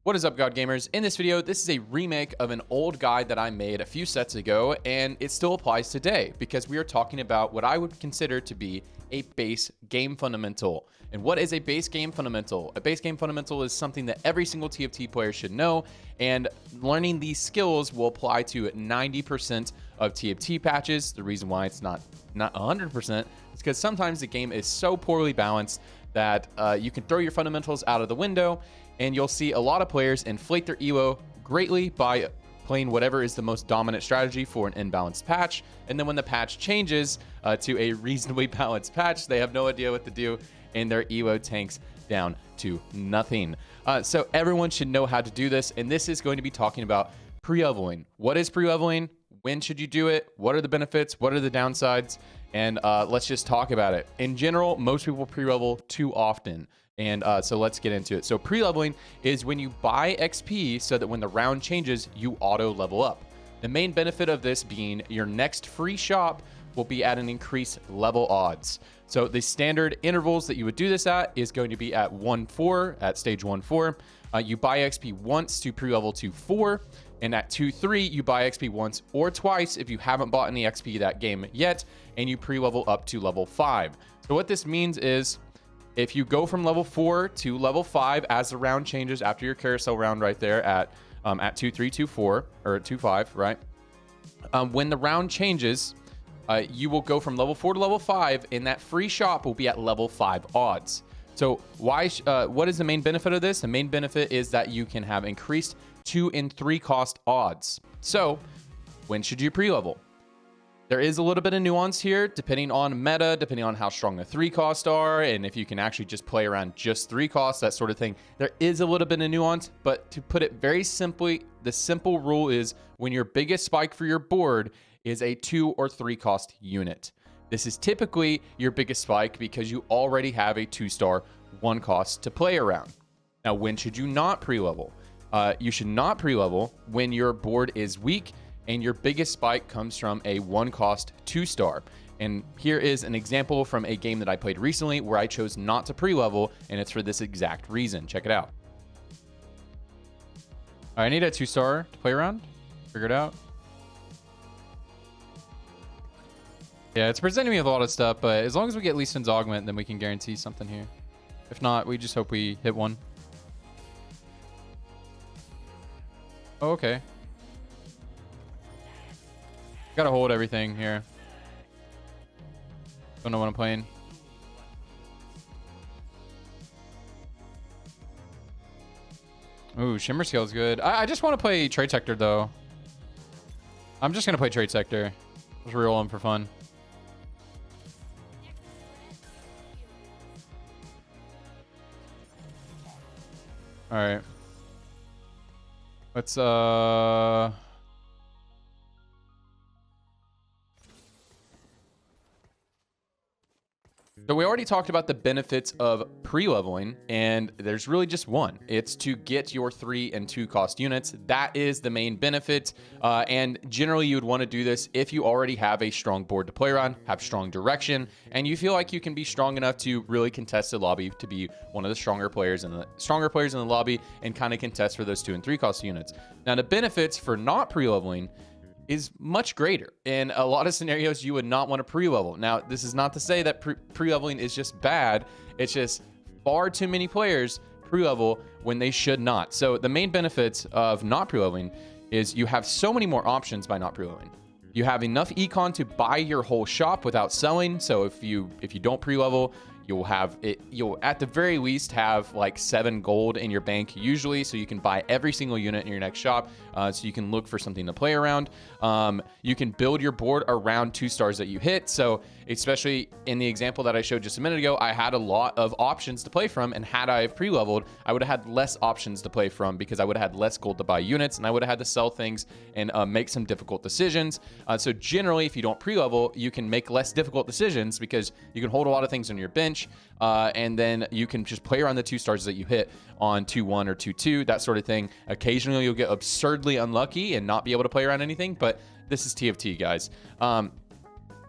What is up, God Gamers? In this video, this is a remake of an old guide that I made a few sets ago, and it still applies today because we are talking about what I would consider to be a base game fundamental. And what is a base game fundamental? A base game fundamental is something that every single TFT player should know, and learning these skills will apply to 90% of TFT patches. The reason why it's not 100% is because sometimes the game is so poorly balanced that you can throw your fundamentals out of the window, and you'll see a lot of players inflate their ELO greatly by playing whatever is the most dominant strategy for an imbalanced patch. And then when the patch changes to a reasonably balanced patch, they have no idea what to do, and their ELO tanks down to nothing. So everyone should know how to do this, and this is going to be talking about pre-leveling. What is pre-leveling? When should you do it? What are the benefits? What are the downsides? And let's just talk about it. In general, most people pre-level too often. And so let's get into it. So pre-leveling is when you buy XP so that when the round changes, you auto level up. The main benefit of this being your next free shop will be at an increased level odds. So the standard intervals that you would do this at is going to be at 1-4, at stage 1-4. You buy XP once to pre-level to 4. And at 2-3, you buy XP once or twice if you haven't bought any XP that game yet, and you pre-level up to level 5. So what this means is, if you go from level 4 to level 5 as the round changes after your carousel round right there at 2-3, 2-4, or 2-5, right? When the round changes, you will go from level 4 to level 5, and that free shop will be at level 5 odds. So what is the main benefit of this? The main benefit is that you can have increased 2 and 3 cost odds. So when should you pre-level? There is a little bit of nuance here, depending on meta, depending on how strong the 3 costs are, and if you can actually just play around just 3 costs, that sort of thing. There is a little bit of nuance, but to put it very simply, the simple rule is when your biggest spike for your board is a 2 or 3 cost unit. This is typically your biggest spike because you already have a 2-star 1 cost to play around. Now, when should you not pre-level? You should not pre-level when your board is weak and your biggest spike comes from a 1 cost 2-star. And here is an example from a game that I played recently where I chose not to pre-level, and it's for this exact reason. Check it out. I need a 2-star to play around. Figure it out. Yeah, it's presenting me with a lot of stuff, but as long as we get Lee Sin's augment, then we can guarantee something here. If not, we just hope we hit one. Oh, okay. Gotta hold everything here. Don't know what I'm playing. Ooh, Shimmer Scale is good. I just want to play Trade Sector, though. I'm just gonna play Trade Sector. Just reroll him for fun. All right. Let's So we already talked about the benefits of pre-leveling, and there's really just one. It's to get your 3 and 2 cost units. That is the main benefit, and generally you would want to do this if you already have a strong board to play around, have strong direction, and you feel like you can be strong enough to really contest the lobby, to be one of the stronger players in the lobby, and kind of contest for those 2 and 3 cost units. Now, the benefits for not pre-leveling is much greater. In a lot of scenarios, you would not want to pre-level. Now, this is not to say that pre-leveling is just bad. It's just far too many players pre-level when they should not. So the main benefits of not pre-leveling is you have so many more options by not pre-leveling. You have enough econ to buy your whole shop without selling. So if you don't pre-level, you'll at the very least have like 7 gold in your bank usually, so you can buy every single unit in your next shop, so you can look for something to play around. You can build your board around 2 stars that you hit. So especially in the example that I showed just a minute ago, I had a lot of options to play from, and had I have pre-leveled, I would have had less options to play from because I would have had less gold to buy units, and I would have had to sell things and make some difficult decisions. So generally, if you don't pre-level, you can make less difficult decisions because you can hold a lot of things on your bench, and then you can just play around the 2 stars that you hit on 2-1 or 2-2, that sort of thing. Occasionally, you'll get absurdly unlucky and not be able to play around anything, but this is TFT, guys.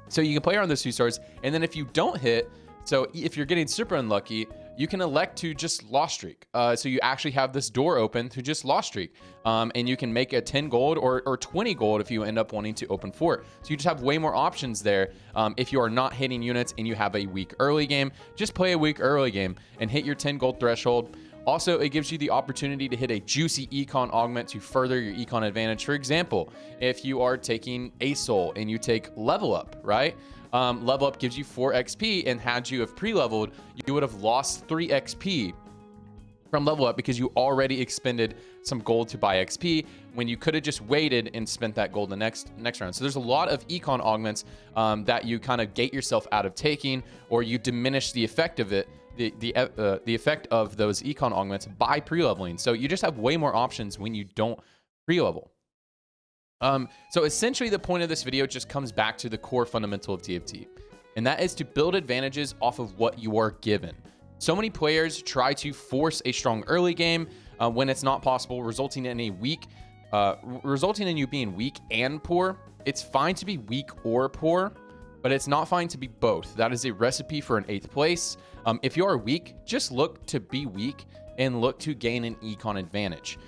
So you can play around those 2 stars, and then if you don't hit, so if you're getting super unlucky, you can elect to just loss streak. So you actually have this door open to just loss streak. And you can make a 10 gold or 20 gold if you end up wanting to open fort. So you just have way more options there. If you are not hitting units and you have a weak early game, just play a weak early game and hit your 10 gold threshold. Also, it gives you the opportunity to hit a juicy econ augment to further your econ advantage. For example, if you are taking a soul and you take level up, right? Level up gives you 4 XP, and had you have pre-leveled, you would have lost 3 XP from level up because you already expended some gold to buy XP when you could have just waited and spent that gold the next round. So there's a lot of econ augments that you kind of gate yourself out of taking, or you diminish the effect of it. The effect of those econ augments by pre-leveling. So you just have way more options when you don't pre-level. So essentially the point of this video just comes back to the core fundamental of TFT, and that is to build advantages off of what you are given. So many players try to force a strong early game when it's not possible, resulting in you being weak and poor. It's fine to be weak or poor, but it's not fine to be both. That is a recipe for an 8th place. If you are weak, just look to be weak and look to gain an econ advantage.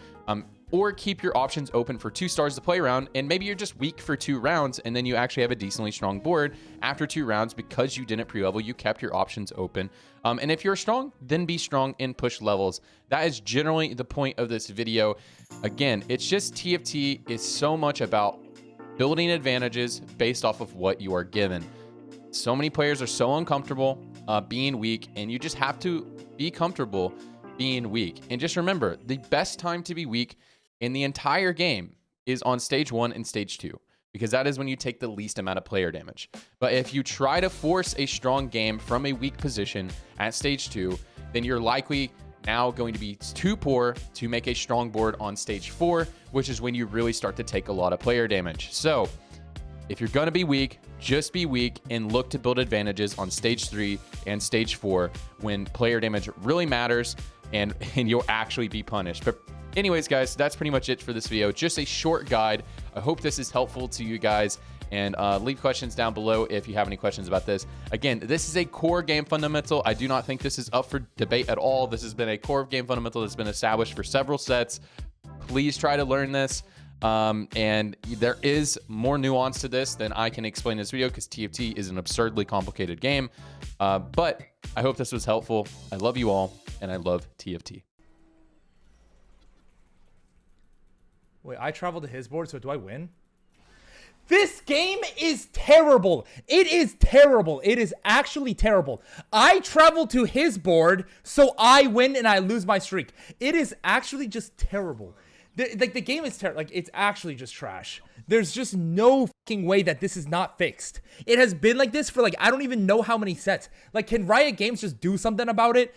Or keep your options open for 2 stars to play around, and maybe you're just weak for 2 rounds, and then you actually have a decently strong board after 2 rounds because you didn't pre-level, you kept your options open. And if you're strong, then be strong and push levels. That is generally the point of this video. Again, it's just TFT is so much about building advantages based off of what you are given. So many players are so uncomfortable being weak, and you just have to be comfortable being weak. And just remember, the best time to be weak in the entire game is on stage 1 and stage 2, because that is when you take the least amount of player damage. But if you try to force a strong game from a weak position at stage 2, then you're likely now going to be too poor to make a strong board on stage 4, which is when you really start to take a lot of player damage. So if you're going to be weak, just be weak and look to build advantages on stage 3 and stage 4 when player damage really matters and you'll actually be punished. But anyways, guys, that's pretty much it for this video. Just a short guide. I hope this is helpful to you guys, and leave questions down below if you have any questions about this. Again, this is a core game fundamental. I do not think this is up for debate at all. This has been a core game fundamental that's been established for several sets. Please try to learn this. And there is more nuance to this than I can explain in this video because TFT is an absurdly complicated game. But I hope this was helpful. I love you all, and I love TFT. Wait, I traveled to his board, so do I win? This game is terrible. It is terrible. It is actually terrible. I travel to his board, so I win and I lose my streak. It is actually just terrible. The game is terrible. Like, it's actually just trash. There's just no fucking way that this is not fixed. It has been like this for, like, I don't even know how many sets. Like, can Riot Games just do something about it?